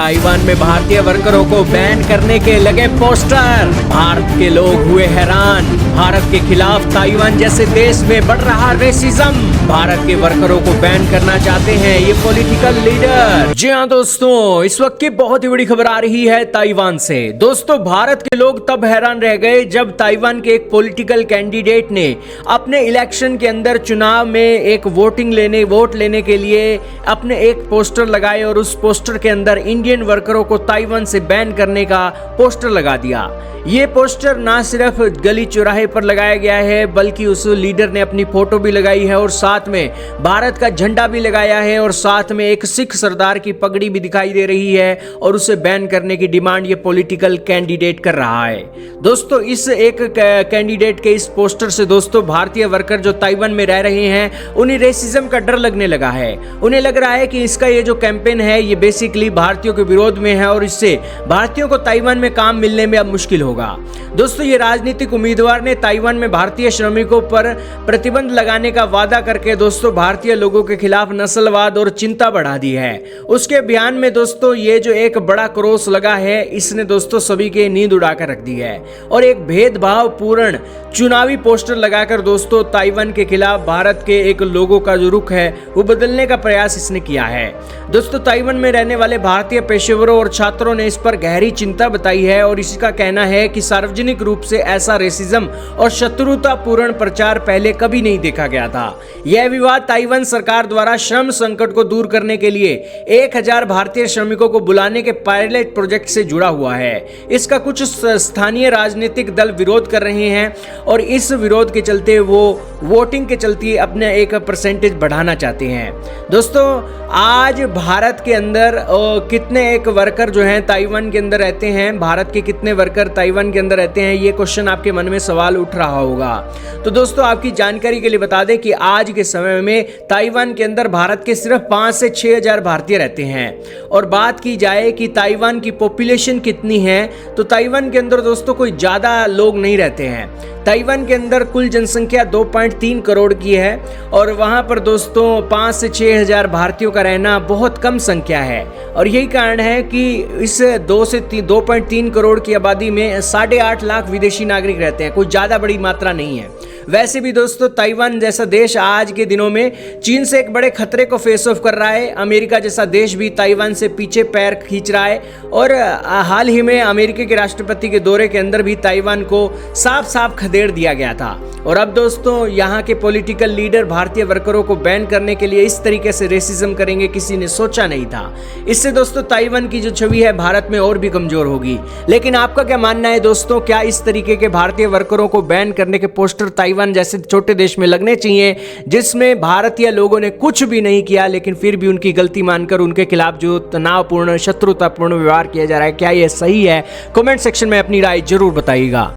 Taiwan में भारतीय वर्करों को बैन करने के लगे पोस्टर। भारत के लोग हुए हैरान। भारत के खिलाफ ताइवान जैसे देश में बढ़ रहा रेसिज्म। भारत के वर्करों को बैन करना चाहते हैं ये पॉलिटिकल लीडर। जी हाँ दोस्तों, इस वक्त की बहुत ही बड़ी खबर आ रही है ताइवान से। दोस्तों, भारत के लोग तब हैरान रह गए जब ताइवान के एक पॉलिटिकल कैंडिडेट ने अपने इलेक्शन के अंदर चुनाव में एक वोट लेने के लिए अपने एक पोस्टर लगाए और उस पोस्टर के अंदर इंडियन वर्करों को ताइवान से बैन करने का पोस्टर लगा दिया। ये पोस्टर ना सिर्फ गली चौराहे पर लगाया गया है बल्कि उस लीडर ने अपनी फोटो भी लगाई है और साथ में भारत का झंडा भी लगाया है और साथ में एक सिख सरदार की पगड़ी भी दिखाई दे रही है और उसे बैन करने की डिमांड ये पॉलिटिकल कैंडिडेट कर रहा है। दोस्तों, इस एक कैंडिडेट के इस पोस्टर से दोस्तों भारतीय वर्कर जो ताइवान में रह रहे हैं उन्हें रेसिज्म का डर लगने लगा है। उन्हें लग रहा है कि इसका ये जो कैंपेन है ये बेसिकली भारतीयों के विरोध में है और इससे भारतीयों को ताइवान में काम मिलने में अब मुश्किल होगा। दोस्तों, ये राजनीतिक उम्मीदवार ने ताइवान में भारतीय श्रमिकों पर प्रतिबंध लगाने का वादा करके दोस्तों भारतीय लोगों के खिलाफ नस्लवाद और चिंता बढ़ा दी है। उसके बयान में दोस्तों ये जो एक बड़ा क्रॉस लगा है इसने दोस्तों सभी के नींद उड़ाकर रख दी है और एक भेदभाव पूर्ण चुनावी पोस्टर लगाकर दोस्तों ताइवान के खिलाफ भारत के एक लोगों का जो रुख है वो बदलने का प्रयास इसने किया है। दोस्तों, ताइवान में रहने वाले भारतीय पेशेवरों और छात्रों ने इस पर गहरी चिंता बताई है और इसका कहना है कि सार्वजनिक रूप से ऐसा रेसिज्म और शत्रुतापूर्ण प्रचार पहले कभी नहीं देखा गया था। यह विवाद ताइवान सरकार द्वारा श्रम संकट को दूर करने के लिए 1000 भारतीय श्रमिकों को बुलाने के पायलट प्रोजेक्ट से जुड़ा हुआ है। इसका कुछ स्थानीय राजनीतिक दल विरोध कर रहे हैं और इस विरोध के चलते वो वोटिंग के चलते अपने एक परसेंटेज बढ़ाना चाहते हैं। दोस्तों, आज भारत के अंदर कितने एक वर्कर जो हैं ताइवान के अंदर रहते हैं, भारत के कितने वर्कर ताइवान के अंदर रहते हैं, ये क्वेश्चन आपके मन में सवाल उठ रहा होगा। तो दोस्तों, आपकी जानकारी के लिए बता दें कि आज के समय में ताइवान के अंदर भारत के सिर्फ 5 से 6 हजार भारतीय रहते हैं। और बात की जाए कि ताइवान की पॉपुलेशन कितनी है, तो ताइवान के अंदर दोस्तों कोई ज्यादा लोग नहीं रहते हैं। ताइवान के अंदर कुल जनसंख्या 2.3 करोड़ की है और वहां पर दोस्तों 5 से 6 हजार भारतीयों का रहना बहुत कम संख्या है और यही कारण है कि इस 2.3 करोड़ की आबादी में 8.5 लाख विदेशी नागरिक रहते हैं। कोई ज्यादा बड़ी मात्रा नहीं है। वैसे भी दोस्तों ताइवान जैसा देश आज के दिनों में चीन से एक बड़े खतरे को फेस ऑफ कर रहा है। अमेरिका जैसा देश भी ताइवान से पीछे पैर खींच रहा है और हाल ही में अमेरिका के राष्ट्रपति के दौरे के अंदर भी ताइवान को साफ साफ खदेड़ दिया गया था। और अब दोस्तों यहाँ के पॉलिटिकल लीडर भारतीय वर्करों को बैन करने के लिए इस तरीके से रेसिज्म करेंगे, किसी ने सोचा नहीं था। इससे दोस्तों ताइवान की जो छवि है भारत में और भी कमजोर होगी। लेकिन आपका क्या मानना है दोस्तों, क्या इस तरीके के भारतीय वर्करों को बैन करने के पोस्टर ताइवान जैसे छोटे देश में लगने चाहिए जिसमें भारतीय लोगों ने कुछ भी नहीं किया लेकिन फिर भी उनकी गलती मानकर उनके खिलाफ जो तनावपूर्ण शत्रुतापूर्ण व्यवहार किया जा रहा है, क्या यह सही है? कमेंट सेक्शन में अपनी राय जरूर बताइएगा।